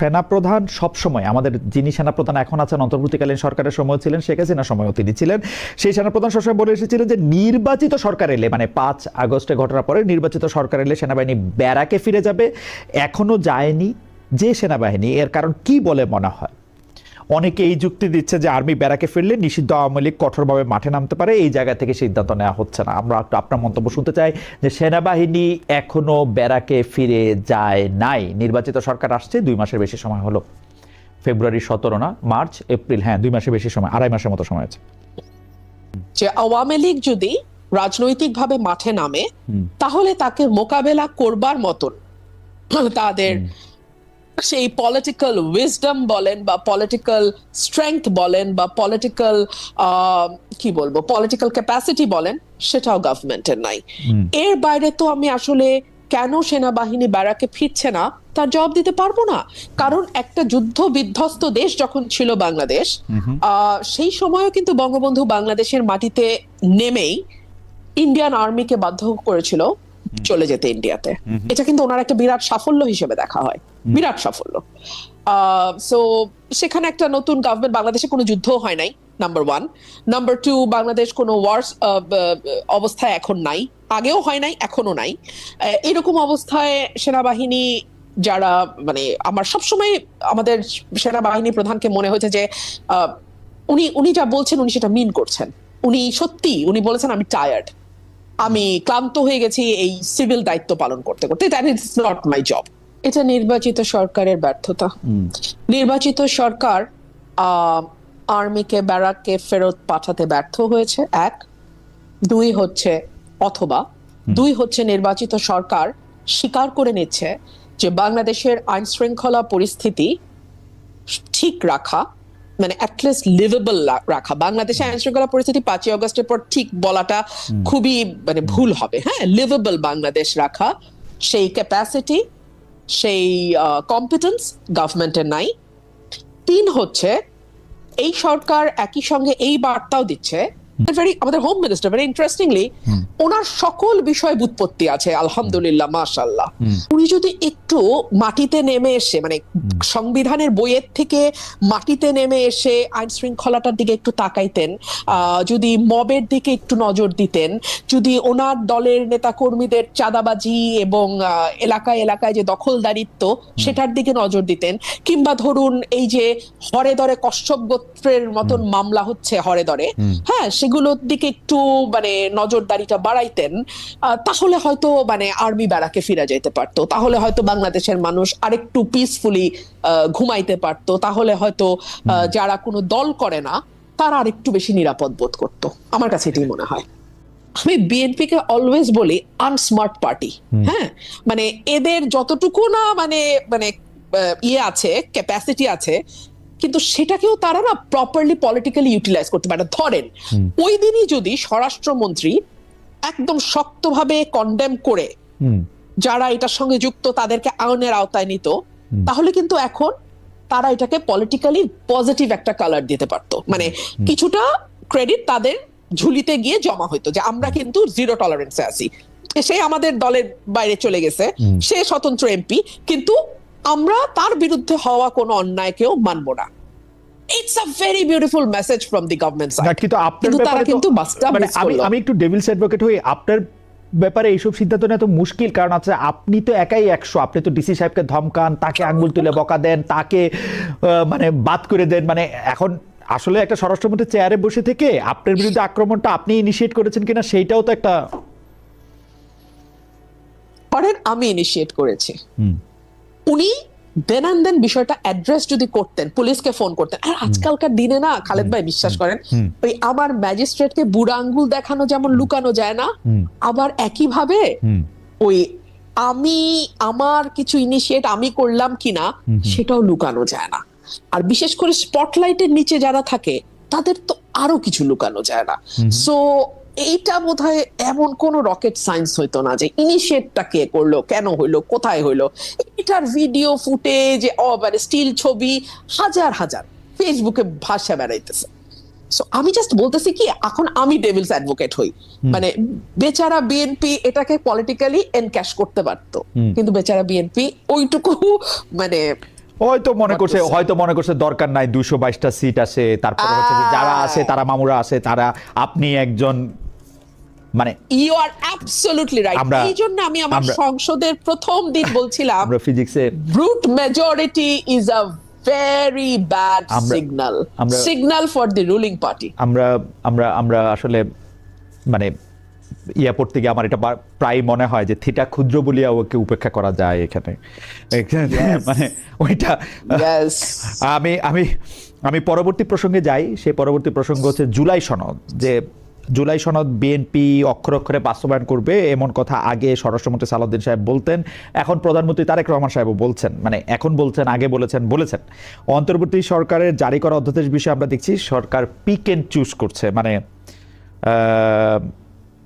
সেনাপ্রধান সবসময় আমাদের যিনি সেনাপ্রধান এখন আছেন, অন্তর্বর্তীকালীন সরকারের সময় ছিলেন, শেখ হাসিনার সময়ও তিনি ছিলেন, সেই সেনাপ্রধান সবসময় বলে এসেছিলেন যে নির্বাচিত সরকার এলে, মানে ৫ আগস্টে ঘটনার পরে নির্বাচিত সরকার এলে সেনাবাহিনী ব্যারাকে ফিরে যাবে। এখনো যায়নি যে সেনাবাহিনী, এর কারণ কি বলে মনে হয়? অনেকে এই যুক্তি দিচ্ছে যে আর্মি ব্যারাকে ফিরলে নিষিদ্ধ আওয়ামী লীগ কঠোরভাবে মাঠে নামতে পারে, এই জায়গা থেকে সিদ্ধান্ত নেওয়া হচ্ছে না। আমরা একটু আপনার মন্তব্য শুনতে চাই যে সেনাবাহিনী এখনো ব্যারাকে ফিরে যায় নাই। নির্বাচিত সরকার আসছে 2 মাসের বেশি সময় হলো, ফেব্রুয়ারি 17 না মার্চ এপ্রিল, হ্যাঁ 2 মাসের বেশি সময়, 2.5 মাসের মতো সময় আছে। যে আওয়ামী লীগ যদি রাজনৈতিকভাবে মাঠে নামে তাহলে তাকে মোকাবেলা করবার মতন তাদের সেই পলিটিক্যাল উইজডম বলেন বা পলিটিক্যাল স্ট্রেংথ বলেন বা পলিটিক্যাল কি বলবো পলিটিক্যাল ক্যাপাসিটি বলেন, সেটাও গভর্নমেন্টের নাই। এর বাইরে তো আমি আসলে কেন সেনাবাহিনী ব্যারাকে ফিরছে না তার জবাব দিতে পারবো না। কারণ একটা যুদ্ধ বিধ্বস্ত দেশ যখন ছিল বাংলাদেশ, সেই সময়ও কিন্তু বঙ্গবন্ধু বাংলাদেশের মাটিতে নেমেই ইন্ডিয়ান আর্মিকে বাধ্য করেছিল চলে যেতে ইন্ডিয়াতে। এটা কিন্তু ওনার একটা বিরাট সাফল্য হিসেবে দেখা হয়, বিরাট সাফল্য। সো সেখানে একটা নতুন গভর্নমেন্ট, বাংলাদেশে কোনো যুদ্ধ হয় নাই, নাম্বার 1। নাম্বার 2, বাংলাদেশ কোনো ওয়ার অবস্থায় এখন নাই, আগেও হয় নাই, এখনো নাই। এরকম অবস্থায় সেনাবাহিনী যারা, মানে আমার সবসময় আমাদের সেনাবাহিনী প্রধানকে মনে হয়েছে যে উনি যা বলছেন উনি সেটা মিন করছেন। উনি বলেছেন আমি টায়ার্ড, আমি ক্লান্ত হয়ে গেছি এই সিভিল দায়িত্ব পালন করতে করতে, that is not my job. এটা নির্বাচিত সরকারের ব্যর্থতা। নির্বাচিত সরকার আর্মিকে ব্যারাকে ফেরত পাঠাতে ব্যর্থ হয়েছে, 1। 2 হচ্ছে নির্বাচিত সরকার স্বীকার করে নিচ্ছে যে বাংলাদেশের আইন শৃঙ্খলা পরিস্থিতি ঠিক রাখা, মানে অ্যাটলিস্ট লিভেবল রাখা। বাংলাদেশে আইন শৃঙ্খলা পরিস্থিতি 5ই আগস্টের পর ঠিক বলাটা খুবই মানে ভুল হবে। হ্যাঁ, লিভেবল বাংলাদেশ রাখা, সেই ক্যাপাসিটি, সেই কম্পিটেন্স গভর্নমেন্টের নাই। 3 হচ্ছে এই সরকার একই সঙ্গে এই বার্তাও দিচ্ছে, আমাদের হোম মিনিস্টার ভেরি ইন্টারেস্টিংলি ওনার সকল বিষয় বুৎপত্তি আছে আলহামদুলিল্লাহ মাশাআল্লাহ। উনি যদি একটু মাটিতে নেমে এসে, মানে সংবিধানের বইয়ের থেকে মাটিতে নেমে এসে আইন শৃঙ্খলাটার দিকে একটু তাকাইতেন, যদি মবের দিকে একটু নজর দিতেন, যদি ওনার দলের নেতা কর্মীদের চাঁদাবাজি এবং এলাকায় এলাকায় যে দখলদারিত্ব সেটার দিকে নজর দিতেন, কিংবা ধরুন এই যে হরে দরে কশ্যপ গোত্রের মতন মামলা হচ্ছে হরে দরে, হ্যাঁ সেগুলোর দিকে একটু মানে নজরদারিটা বাড়াইতেন, তাহলে হয়তো মানে আর্মি ব্যারাকে ফিরে যেতে পারতো, তাহলে হয়তো বাংলাদেশের মানুষ আরেকটু পিসফুলি ঘুমাইতে পারতো, তাহলে হয়তো যারা কোনো দল করে না তারা আরেকটু বেশি নিরাপদ বোধ করতো। আমার কাছে এটাই মনে হয়। আমি বিএনপি কে অলওয়েজ বলি আনস্মার্ট পার্টি। হ্যাঁ, মানে এদের যতটুকু না মানে মানে ইয়ে আছে, ক্যাপাসিটি আছে, কিন্তু সেটাকেও তারা না প্রপারলি পলিটিক্যালি ইউটিলাইজ করতে পারে। ধরেন ওই দিনই যদি স্বরাষ্ট্রমন্ত্রী একদম শক্তভাবে কন্ডেম করে যারা এটার সঙ্গে যুক্ত তাদেরকে আইনের আওতায় নিত, তাহলে কিন্তু এখন তারা এটাকে পলিটিক্যালি পজিটিভ একটা কালার দিতে পারতো। মানে কিছুটা ক্রেডিট তাদের ঝুলিতে গিয়ে জমা হইতো যে আমরা কিন্তু জিরো টলারেন্সে আছি, সে আমাদের দলের বাইরে চলে গেছে, সে স্বতন্ত্র এমপি, কিন্তু আমরা তার বিরুদ্ধে হওয়া কোনো অন্যায়কেও মানব না। It's a very beautiful message from the government side. কিন্তু তারা কিন্তু আমি একটু ডেভিলস অ্যাডভোকেট হই, আপনার ব্যাপারে এইসব সিদ্ধান্ত নেওয়া তো মুশকিল, কারণ আছে আপনি তো একাই 100, আপনি তো ডিসি সাহেবকে ধমকান, তাকে আঙ্গুল তুলে বকা দেন, তাকে মানে বাদ করে দেন। মানে এখন আসলে একটা স্বরাষ্ট্রমন্ত্রী চেয়ারে বসে থেকে আপনার বিরুদ্ধে আক্রমণটা আপনি ইনিশিয়েট করেছেন কিনা সেইটাও তো একটা, আমি ইনিশিয়েট করেছি। উনি দেন অ্যান্ড দেন বিষয়টা অ্যাড্রেস যদি করতেন, পুলিশকে ফোন করতেন। আর আজকালকার দিনে না খালেদ ভাই বিশ্বাস করেন, ওই আমার ম্যাজিস্ট্রেটকে বুড়া আঙ্গুল দেখানো যেমন লুকানো যায় না, আবার একইভাবে ওই আমার কিছু ইনিশিয়েট আমি করলাম কিনা সেটাও লুকানো যায় না। আর বিশেষ করে স্পটলাইটের নিচে যারা থাকে তাদের তো আরো কিছু লুকানো যায় না। সো এইটা বোধহয় এমন কোন রকেট সায়েন্স হইতো না যে ইনিশিয়েটটা কে করলো, কেন হইলো, কোথায় হইলো। এটার ভিডিও ফুটেজ, মানে স্টিল ছবি হাজার হাজার ফেসবুকে ভাষা বেড়াইতেছে। সো আমি জাস্ট বলতেছি কি, এখন আমি ডেভিলস অ্যাডভোকেট হই, মানে বেচারা বিএনপি এটাকে পলিটিক্যালি এনক্যাশ করতে পারতো, কিন্তু বেচারা বিএনপি ওইটুকু মানে হয়তো মনে করছে দরকার নাই 222টা সিট আসে, তারপরে হচ্ছে যে যারা আসে তারা মামুরা আসে, তারা আপনি একজন, মানে ইউ আর অ্যাবসলিউটলি রাইট। এই জন্য আমি আমার সংসদের প্রথম দিন বলছিলাম আমরা ফিজিক্সে brute majority is a very bad signal for the ruling party. আমরা আসলে মানে ইয়া পড়তে গিয়ে আমার এটা প্রায় মনে হয় যে থিটা ক্ষুদ্র বলিয়া ওকে উপেক্ষা করা যায় এখানে, মানে ওইটা। আমি পরবর্তী প্রসঙ্গে যাই। সেই পরবর্তী প্রসঙ্গ হচ্ছে জুলাই সনদ। যে জুলাই সনদ বিএনপি অক্ষরে অক্ষরে বাস্তবায়ন করবে এমন কথা আগে স্বরাষ্ট্রমন্ত্রী সালাউদ্দিন সাহেব বলতেন, এখন প্রধানমন্ত্রী তারেক রহমান সাহেবও বলছেন, মানে এখন বলছেন, আগে বলেছেন। অন্তর্বর্তী সরকারের জারি করা অধ্যাদেশ বিষয়ে আমরা দেখছি সরকার পিক এন্ড চুজ করছে, মানে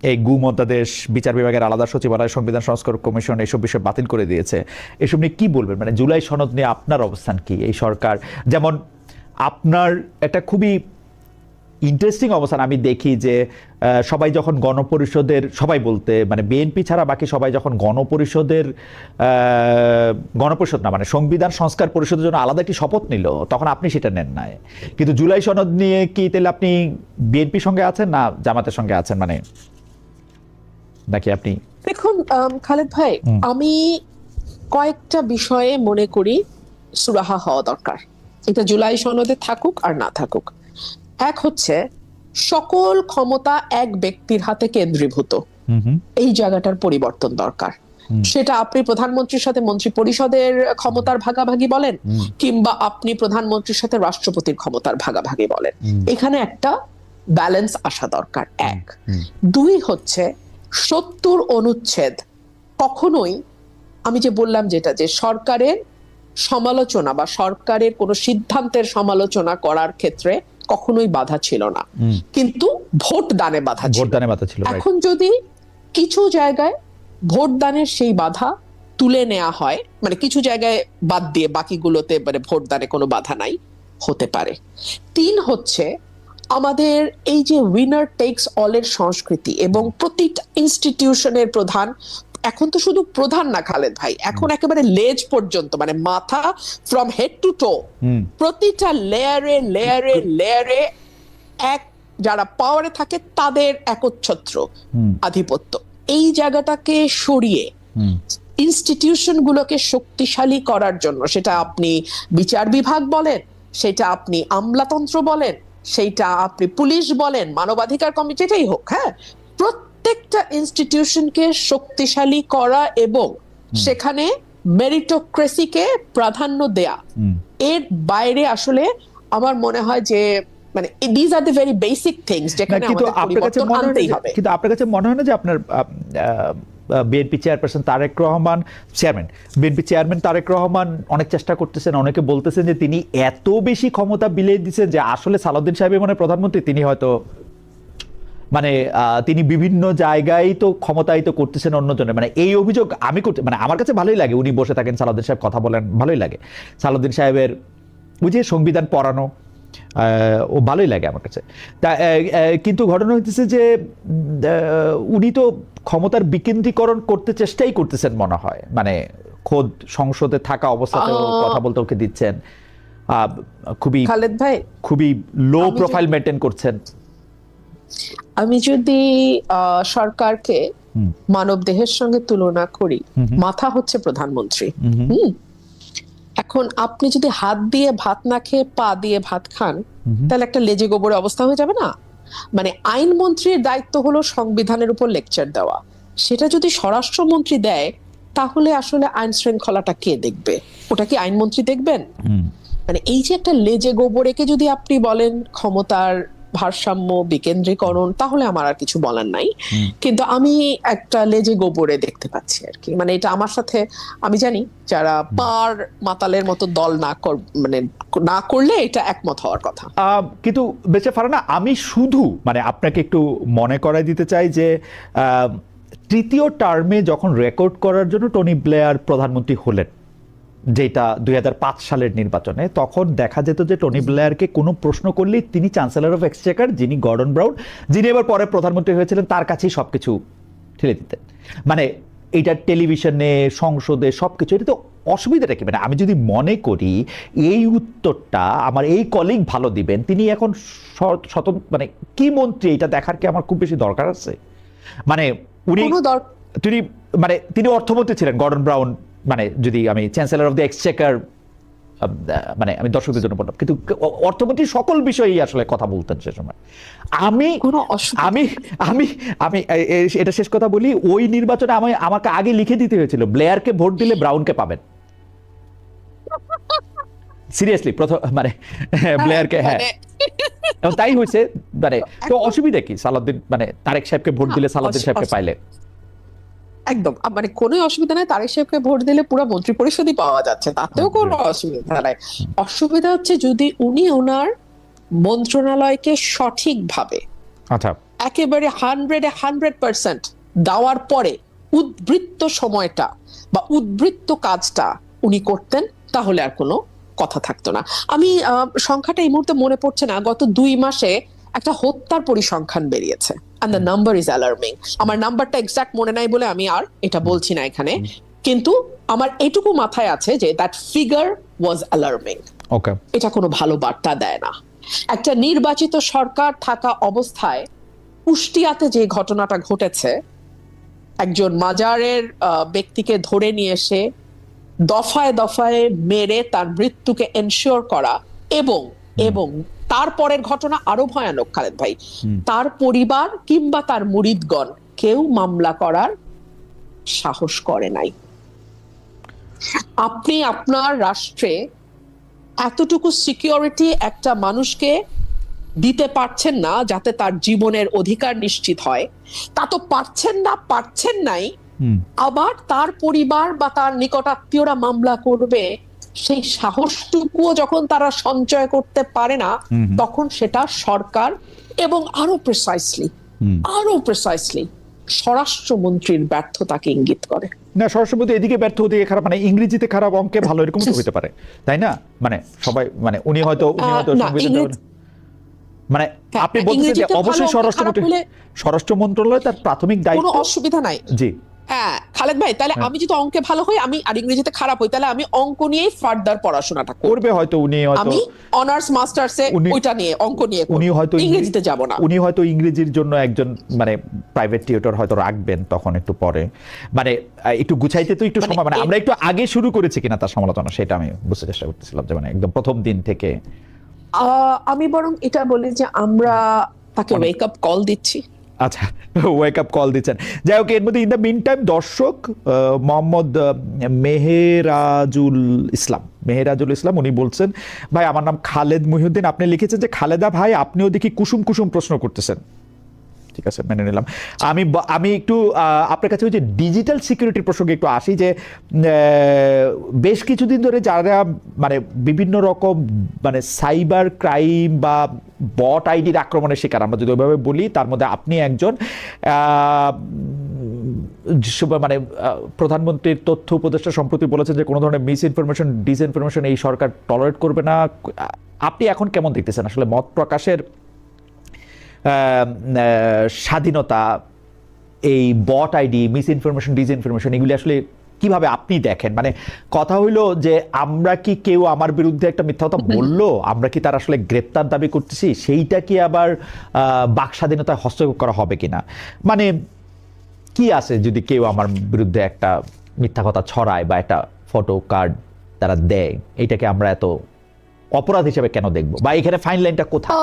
এই গুম অধ্যাদেশ, বিচার বিভাগের আলাদা সচিবালয়, সংবিধান সংস্কার কমিশন এইসব বিষয় বাতিল করে দিয়েছে। এসব নিয়ে কি বলবেন? মানে জুলাই সনদ নিয়ে আপনার অবস্থান কি? এই সরকার, যেমন আপনার একটা খুবই ইন্টারেস্টিং অবস্থান আমি দেখি যে সবাই যখন গণপরিষদের, সবাই বলতে মানে বিএনপি ছাড়া বাকি সবাই যখন গণপরিষদ না মানে সংবিধান সংস্কার পরিষদের জন্য আলাদা একটি শপথ নিল, তখন আপনি সেটা নেন নাই। কিন্তু জুলাই সনদ নিয়ে কি তাহলে আপনি বিএনপির সঙ্গে আছেন না জামাতের সঙ্গে আছেন, মানে নাকি আপনি? দেখুন খালেদ ভাই, আমি কয়েকটা বিষয়ে মনে করি সুরাহা হওয়া দরকার, এটা জুলাই সনদে থাকুক আর না থাকুক। এক হচ্ছে সকল ক্ষমতা এক ব্যক্তির হাতে কেন্দ্রীভূত, এই জায়গাটার পরিবর্তন দরকার। সেটা আপনি প্রধানমন্ত্রীর সাথে মন্ত্রী পরিষদের ক্ষমতার ভাগাভাগি বলেন, কিংবা আপনি প্রধানমন্ত্রীর সাথে রাষ্ট্রপতির ক্ষমতার ভাগাভাগি বলেন, এখানে একটা ব্যালেন্স আসা দরকার। এক। দুই হচ্ছে 70 অনুচ্ছেদ কখনোই, আমি যে বললাম যেটা, যে সরকারের সমালোচনা বা সরকারের কোনো সিদ্ধান্তের সমালোচনা করার ক্ষেত্রে কখনোই বাধা ছিল না, কিন্তু ভোট দানে বাধা ছিল। এখন যদি কিছু জায়গায় ভোট দানের সেই বাধা তুলে নেওয়া হয়, মানে কিছু জায়গায় বাদ দিয়ে বাকিগুলোতে মানে ভোট দানে কোনো বাধা নাই, হতে পারে। তিন হচ্ছে আমাদের এই যে উইনার টেকস অল এর সংস্কৃতি, এবং প্রতিটা ইনস্টিটিউশনের প্রধান, এখন তো শুধু প্রধান না খালেদ ভাই, এখন একেবারে লেজ পর্যন্ত, মানে মাথা ফ্রম হেড টু টো, প্রতিটা লেয়ারে লেয়ারে লেয়ারে এক যারা পাওয়ারে থাকে তাদের একচ্ছত্র আধিপত্য। এই জায়গাটাকে সরিয়ে ইনস্টিটিউশন গুলোকে শক্তিশালী করার জন্য, সেটা আপনি বিচার বিভাগ বলেন, সেটা আপনি আমলাতন্ত্র বলেন, সেইটা আপনি পুলিশ বলেন, মানবাধিকার কমিটি, যেটাই হোক, হ্যাঁ, প্রত্যেকটা ইনস্টিটিউশনকে শক্তিশালী করা এবং সেখানে মেরিটোক্রেসিকে প্রাধান্য দেয়া, এর বাইরে আসলে আমার মনে হয় যে মানে this are the very basic things যেখানে আমাদের পরিবর্তন আনতেই হবে। কিন্তু আপনার কাছে মনে হয় না যে আপনার BNP chairperson Tarek Rahman, BNP chairman Tarek Rahman অনেক চেষ্টা করতেছেন, অনেকে বলতেছেন যে তিনি এত বেশি ক্ষমতা বিলিয়ে দিচ্ছেন যে আসলে সালাউদ্দিন সাহেব মানে প্রধানমন্ত্রী, তিনি হয়তো মানে তিনি বিভিন্ন জায়গায় তো ক্ষমতায়িত করতেছেন অন্যজনের, মানে এই অভিযোগ আমি করতে, মানে আমার কাছে ভালোই লাগে উনি বসে থাকেন, সালাউদ্দিন সাহেব কথা বলেন, ভালোই লাগে। সালাউদ্দিন সাহেবের ওই যে সংবিধান পড়ানো, ও ভালোই লাগে আমার কাছে। তা কিন্তু ঘটনা হইতেছে যে উনি তো ক্ষমতার বিকেন্দ্রীকরণ করতে চেষ্টাই করতেছেন মনে হয়, মানে খোদ সংসদে থাকা অবস্থাতেও কথা বলতে ওকে দিচ্ছেন, খুবই খালেদ ভাই খুবই লো প্রোফাইল মেনটেন করছেন। আমি যদি সরকারকে মানব দেহের সঙ্গে তুলনা করি, মাথা হচ্ছে প্রধানমন্ত্রী। এখন আপনি যদি হাত দিয়ে ভাত না খেয়ে পা দিয়ে ভাত খান, তাহলে একটা লেজে গোবরে অবস্থা হয়ে যাবে না? মানে আইনমন্ত্রীর দায়িত্ব হলো সংবিধানের উপর লেকচার দেওয়া, সেটা যদি স্বরাষ্ট্রমন্ত্রী দেয় তাহলে আসলে আইন শৃঙ্খলাটা কে দেখবে? ওটা কি আইনমন্ত্রী দেখবেন? মানে এই যে একটা লেজে গোবরেকে যদি আপনি বলেন ক্ষমতার ভারসাম্য বিকেন্দ্রীকরণ, তাহলে আমার আর কিছু বলার নাই। কিন্তু আমি একটা লেজে গোবরে দেখতে পাচ্ছি আর কি, মানে এটা আমার সাথে, আমি জানি যারা পার মাতালের মতো দল মানে না করলে এটা একমত হওয়ার কথা, কিন্তু বেঁচে ফারানা, আমি শুধু মানে আপনাকে একটু মনে করাই দিতে চাই যে তৃতীয় টার্মে যখন রেকর্ড করার জন্য টনি ব্লেয়ার প্রধানমন্ত্রী হলেন, যেটা 2005 সালের নির্বাচনে, তখন দেখা যেত যে টনি ব্লেয়ারকে কোনো প্রশ্ন করলেই তিনি চ্যান্সেলর অফ এক্সচেকার, যিনি গর্ডন ব্রাউন, যিনি এবার পরে প্রধানমন্ত্রী হয়েছিলেন, তার কাছেই সবকিছু ঠেলে দিতেন। মানে এটা টেলিভিশনে, সংসদে, সবকিছু, এটা তো অসুবিধাটা কি? মানে আমি যদি মনে করি এই উত্তরটা আমার এই কলিগ ভালো দিবেন, তিনি এখন স্বতন্ত্র মানে কি মন্ত্রী, এটা দেখার কি আমার খুব বেশি দরকার আছে? মানে উনি তিনি মানে তিনি অর্থমন্ত্রী ছিলেন গর্ডন ব্রাউন, মানে যদি আমি চ্যান্সেলর অফ দ্য এক্সচেকার, মানে আমি দর্শকদের জন্য বললাম, কিন্তু অর্থমন্ত্রী সকল বিষয়েই আসলে কথা বলতেন সে সময়। আমি আমি আমি আমি এটা শেষ কথা বলি, ওই নির্বাচনে আমাকে আগে লিখে দিতে হয়েছিল ব্লেয়ারকে ভোট দিলে ব্রাউনকে পাবেন। সিরিয়াসলি, প্রথম মানে ব্লেয়ারকে, হ্যাঁ তাই হয়েছে। মানে তো অসুবিধা কি সালাউদ্দিন, মানে তারেক সাহেবকে ভোট দিলে সালাউদ্দিন সাহেবকে পাইলে? একদম, মানে কোনো অসুবিধা নাই, তারেক সাহেবকে ভোট দিলে পুরো মন্ত্রী পরিষদই পাওয়া যাচ্ছে, তাতেও কোনো অসুবিধা নাই। অসুবিধা হচ্ছে যদি উনি ওনার মন্ত্রণালয়কে সঠিকভাবে আচ্ছা একেবারে 100% দেওয়ার পরে উদ্বৃত্ত সময়টা বা উদ্বৃত্ত কাজটা উনি করতেন, তাহলে আর কোনো কথা থাকতো না। আমি সংখ্যাটা এই মুহূর্তে মনে পড়ছে না, গত 2 মাসে একটা হত্যার পরিসংখ্যান বেরিয়েছে, and the number is alarming. আমার নাম্বারটা এক্সাক্ট মনে নাই বলে আমি আর এটা বলছি না এখানে, কিন্তু আমার এটুকু মাথায় আছে যে that figure was alarming. ওকে, এটা কোনো ভালো বার্তা দেয় না। একটা নির্বাচিত সরকার থাকা অবস্থায় কুষ্টিয়াতে যে ঘটনাটা ঘটেছে, একজন মাজারের ব্যক্তিকে ধরে নিয়ে এসে দফায় দফায় মেরে তার মৃত্যুকে এনশিওর করা, এবং তারপরের ঘটনা আরো ভয়ানক খালেদ ভাই, তার পরিবার কিংবা তার মুরিদগণ কেউ মামলা করার সাহস করে নাই। আপনি আপনার রাষ্ট্রে এতটুকু সিকিউরিটি একটা মানুষকে দিতে পারছেন না যাতে তার জীবনের অধিকার নিশ্চিত হয়, তা তো পারছেন নাই, আবার তার পরিবার বা তার নিকটাত্মীয়রা মামলা করবে, সেই সাহসটুকুও যখন তারা সঞ্চয় করতে পারে না, তখন সেটা সরকার এবং আরো প্রিসাইসলি স্বরাষ্ট্রমন্ত্রীর ব্যর্থতাকে ইঙ্গিত করে। না, স্বরাষ্ট্রমন্ত্রী এদিকে ব্যর্থ, ওদিকে খারাপ, মানে ইংরেজিতে খারাপ, অঙ্কে ভালো, এরকম তো হতে পারে, তাই না? মানে সবাই, মানে উনি হয়তো মানে আপনি বলছেন যে অবশ্যই স্বরাষ্ট্র মন্ত্রণালয় তার প্রাথমিক দায়িত্ব, কোনো অসুবিধা নাই। জি হ্যাঁ খালেদ ভাই, তাহলে আমি যদি অঙ্কে ভালো হই, আমি আর ইংরেজিতে খারাপ হই, তাহলে আমি অঙ্ক নিয়েই ফার্দার পড়াশোনাটা করবে হয়তো উনি, আমি অনার্স মাস্টার্সে ওইটা নিয়ে অঙ্ক নিয়ে উনি হয়তো ইংরেজিতে যাব না। উনি হয়তো ইংরেজির জন্য একজন মানে প্রাইভেট টিউটর হয়তো রাখবেন তখন একটু পরে, মানে একটু গুছাইতে তো একটু সময়, মানে আমরা একটু আগে শুরু করেছি কিনা তার সমালোচনা, সেটা আমি বুঝতে চেষ্টা করতেছিলাম, যে মানে একদম প্রথম দিন থেকে। আমি বরং এটা বলি যে আমরা তাকে ওয়েক আপ কল দিচ্ছি। আচ্ছা, ওয়েক আপ কল দিচ্ছেন। যাই হোক, এর মধ্যে ইন দ্য মিন টাইম দর্শক মোহাম্মদ মেহেরাজুল ইসলাম উনি বলছেন, ভাই আমার নাম খালেদ মহিউদ্দিন, আপনি লিখেছেন যে খালেদা ভাই আপনিও দেখি কুসুম প্রশ্ন করতেছেন। ঠিক আছে, মেনে নিলাম। আমি একটু আপনার কাছে ওই যে ডিজিটাল সিকিউরিটির প্রসঙ্গে একটু আসি, যে বেশ কিছুদিন ধরে যারা মানে বিভিন্ন রকম মানে সাইবার ক্রাইম বা বট আইডির আক্রমণের শিকার, আমরা যদি ওইভাবে বলি, তার মধ্যে আপনি একজন, মানে প্রধানমন্ত্রীর তথ্য উপদেষ্টা সম্প্রতি বলেছেন যে কোনো ধরনের মিস ইনফরমেশন, ডিসইনফরমেশন এই সরকার টলারেট করবে না। আপনি এখন কেমন দেখতেছেন আসলে মত প্রকাশের স্বাধীনতা, এই bot ID, misinformation, disinformation, এগুলি আসলে কিভাবে আপনি দেখেন? মানে কথা হইলো যে আমরা কি কেউ আমার বিরুদ্ধে একটা মিথ্যা কথা বললো, আমরা কি তার আসলে গ্রেপ্তার দাবি করতেছি, সেইটা কি আবার বাক স্বাধীনতায় হস্তক্ষেপ করা হবে কিনা? মানে কি আছে যদি কেউ আমার বিরুদ্ধে একটা মিথ্যা কথা ছড়ায় বা একটা ফটো কার্ড তারা দেয়, এইটাকে আমরা এত অপরাধ হিসেবে কেন দেখবো, বা এখানে ফাইন লাইনটা কোথায়?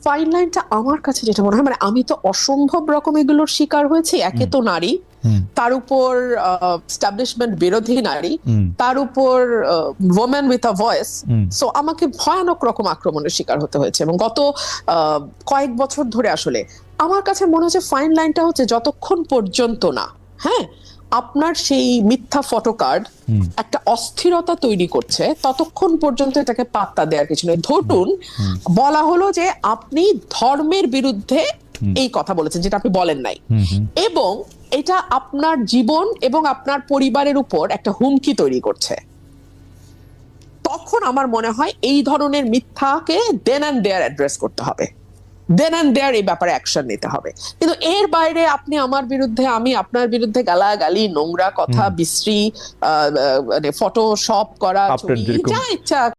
ফাইন লাইনটা আমার কাছে যেটা মনে হয়, মানে আমি তো অসম্ভব রকম এগুলোর শিকার হয়েছি। একে তো নারী, তার উপর এস্টাবলিশমেন্ট বিরোধী নারী, তার উপর women with a voice, so আমাকে ভয়ানক রকম আক্রমণের শিকার হতে হয়েছে। এবং গত কয়েক বছর ধরে আসলে আমার কাছে মনে হচ্ছে ফাইন লাইনটা হচ্ছে যতক্ষণ পর্যন্ত না, হ্যাঁ, আপনার সেই মিথ্যা ফটো কার্ড একটা অস্থিরতা তৈরি করছে, ততক্ষণ পর্যন্ত এটাকে পাত্তা দেওয়ার কিছু নেই। ধরুন বলা হলো যে আপনি ধর্মের বিরুদ্ধে এই কথা বলেছেন, যেটা আপনি বলেন নাই, এবং এটা আপনার জীবন এবং আপনার পরিবারের উপর একটা হুমকি তৈরি করছে, তখন আমার মনে হয় এই ধরনের মিথ্যাকে দেন অ্যান্ড দেয়ার অ্যাড্রেস করতে হবে। দেন অ্যান্ড দেয়ার এই ব্যাপারে অ্যাকশন নিতে হবে। কিন্তু এর বাইরে আপনি আমার বিরুদ্ধে, আমি আপনার বিরুদ্ধে গালাগালি, নোংরা কথা, বিশ্রী, মানে ফটোশপ করা আপনার ছবি, যেরকম যা ইচ্ছা